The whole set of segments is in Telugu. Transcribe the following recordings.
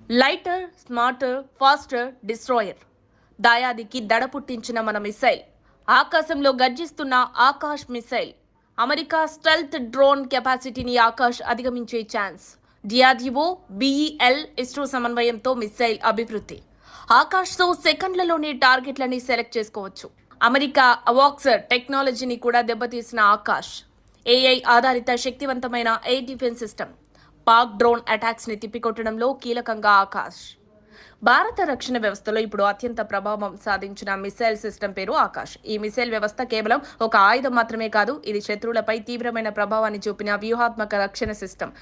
Lighter, smarter, faster destroyer. దాయాదికి దడ పుట్టించిన మన మిసైల్. ఆకాశంలో గర్జిస్తున్న Akash missile. America stealth drone కెపాసిటీని ఆకాష్ అధిగమించే ఛాన్స్. డిఆర్డీఓ, బిఈఎల్, ఇస్రో సమన్వయంతో మిసైల్ అభివృద్ధి. ఆకాష్తో సెకండ్లలోనే టార్గెట్లని సెలెక్ట్ చేసుకోవచ్చు. అమెరికా అవాక్స్ టెక్నాలజీని కూడా దెబ్బతీసిన ఆకాష్. ఏఐ ఆధారిత శక్తివంతమైన air defence system. Pak drone attacks ని తిప్పికొట్టడంలో కీలకంగా ఆకాష్. భారత రక్షణ వ్యవస్థలో ఇప్పుడు అత్యంత ప్రభావం సాధించిన మిసైల్ సిస్టమ్ పేరు ఆకాష్. ఈ మిసైల్ వ్యవస్థ కేవలం ఒక ఆయుధం మాత్రమే కాదు, ఇది శత్రువులపై తీవ్రమైన ప్రభావాన్ని చూపిన వ్యూహాత్మక రక్షణ సిస్టమ్.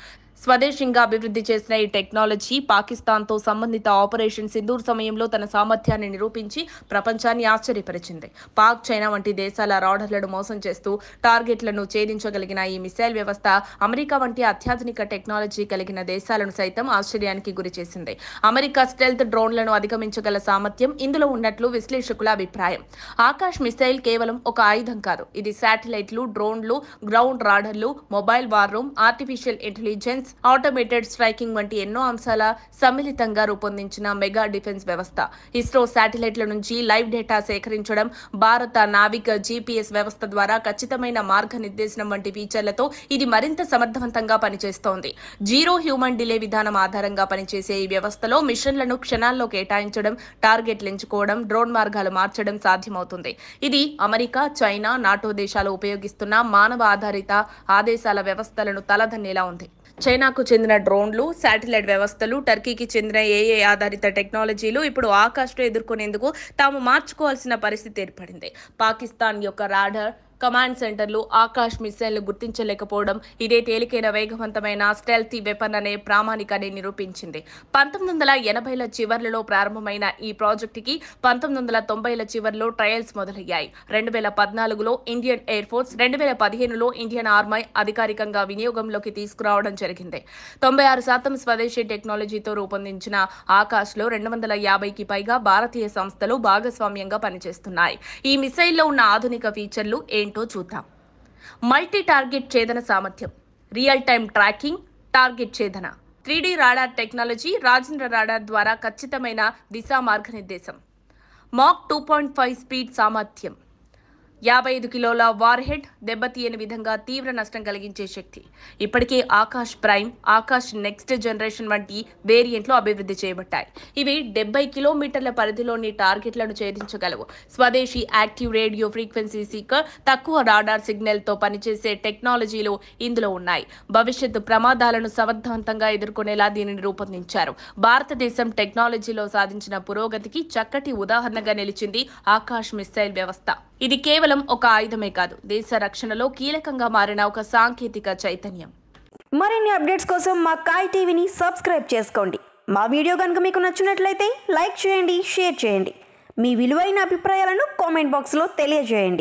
స్వదేశంగా అభివృద్ధి చేసిన ఈ టెక్నాలజీ పాకిస్తాన్తో సంబంధిత ఆపరేషన్ సింధూర్ సమయంలో తన సామర్థ్యాన్ని నిరూపించి ప్రపంచాన్ని ఆశ్చర్యపరిచింది. పాక్, చైనా వంటి దేశాల రాడర్లను మోసం చేస్తూ టార్గెట్లను ఛేదించగలిగిన ఈ మిసైల్ వ్యవస్థ అమెరికా వంటి అత్యాధునిక టెక్నాలజీ కలిగిన దేశాలను సైతం ఆశ్చర్యానికి గురిచేసింది. అమెరికా స్టెల్త్ డ్రోన్లను అధిగమించగల సామర్థ్యం ఇందులో ఉన్నట్లు విశ్లేషకుల అభిప్రాయం. ఆకాష్ మిసైల్ కేవలం ఒక ఆయుధం కాదు, ఇది శాటిలైట్లు, డ్రోన్లు, గ్రౌండ్ రాడర్లు, mobile war room, artificial intelligence, automated striking వంటి ఎన్నో అంశాల సమ్మిళితంగా రూపొందించిన మెగా డిఫెన్స్ వ్యవస్థ. ఇస్రో శాటిలైట్ల నుంచి లైవ్ డేటా సేకరించడం, భారత నావిక్ జీపీఎస్ వ్యవస్థ ద్వారా ఖచ్చితమైన మార్గనిర్దేశనం వంటి ఫీచర్లతో ఇది మరింత సమర్థవంతంగా పనిచేస్తోంది. జీరో హ్యూమన్ డిలే విధానం ఆధారంగా పనిచేసే ఈ వ్యవస్థలో మిషన్లను క్షణాల్లో కేటాయించడం, టార్గెట్లు ఎంచుకోవడం, డ్రోన్ మార్గాలు మార్చడం సాధ్యమవుతుంది. ఇది అమెరికా, చైనా, నాటో దేశాలు ఉపయోగిస్తున్న మానవ ఆధారిత ఆదేశాల వ్యవస్థలను తలదన్నేలా ఉంది. చైనాకు చెందిన డ్రోన్లు, శాటిలైట్ వ్యవస్థలు, టర్కీకి చెందిన ఏఐ ఆధారిత టెక్నాలజీలు ఇప్పుడు ఆకాష్ను ఎదుర్కొనేందుకు తాము మార్చుకోవాల్సిన పరిస్థితి ఏర్పడింది. పాకిస్తాన్ యొక్క రాడార్, కమాండ్ సెంటర్లు ఆకాష్ మిసైల్ను గుర్తించలేకపోవడం ఇదే తేలికైన వేగవంతమైన స్టెల్తీ వెపన్ అనే ప్రామాణికాన్ని నిరూపించింది. 1980ల చివర్లలో ప్రారంభమైన ఈ ప్రాజెక్టుకి 1990ల చివర్లో ట్రయల్స్ మొదలయ్యాయి. 2014లో ఇండియన్ ఎయిర్ ఫోర్స్, 2015లో ఇండియన్ ఆర్మీ అధికారికంగా వినియోగంలోకి తీసుకురావడం జరిగింది. 96% స్వదేశీ టెక్నాలజీతో రూపొందించిన ఆకాష్లో 250కి పైగా భారతీయ సంస్థలు భాగస్వామ్యంగా పనిచేస్తున్నాయి. ఈ మిసైల్లో ఉన్న ఆధునిక ఫీచర్లు ఏంటో చూద్దాం. మల్టీ టార్గెట్ ఛేదన సామర్థ్యం, రియల్ టైమ్ ట్రాకింగ్, టార్గెట్ ఛేదన, 3D radar technology, Rajendra radar ద్వారా ఖచ్చితమైన దిశా మార్గనిర్దేశం, మాక్ 2.5 స్పీడ్ సామర్థ్యం, 55 కిలోల వార్ హెడ్, దెబ్బతీయని విధంగా తీవ్ర నష్టం కలిగించే శక్తి. ఇప్పటికే Akash prime, Akash next generation వంటి వేరియంట్లు అభివృద్ధి చేయబడ్డాయి. ఇవి 70 కిలోమీటర్ల పరిధిలోని టార్గెట్లను ఛేదించగలవు. స్వదేశీ యాక్టివ్ రేడియో ఫ్రీక్వెన్సీ సీకర్, తక్కువ రాడార్ సిగ్నల్తో పనిచేసే టెక్నాలజీలు ఇందులో ఉన్నాయి. భవిష్యత్తు ప్రమాదాలను సమర్థవంతంగా ఎదుర్కొనేలా దీనిని రూపొందించారు. భారతదేశం టెక్నాలజీలో సాధించిన పురోగతికి చక్కటి ఉదాహరణగా నిలిచింది ఆకాష్ మిసైల్ వ్యవస్థ. ఇది కేవలం ఒక ఆయుధమే కాదు, దేశ రక్షణలో కీలకంగా మారిన ఒక సాంకేతిక చైతన్యం. మరిన్ని అప్డేట్స్ కోసం మా కాయ్ టీవీని సబ్స్క్రైబ్ చేసుకోండి. మా వీడియో కనుక మీకు నచ్చినట్లయితే లైక్ చేయండి, షేర్ చేయండి. మీ విలువైన అభిప్రాయాలను కామెంట్ బాక్స్లో తెలియజేయండి.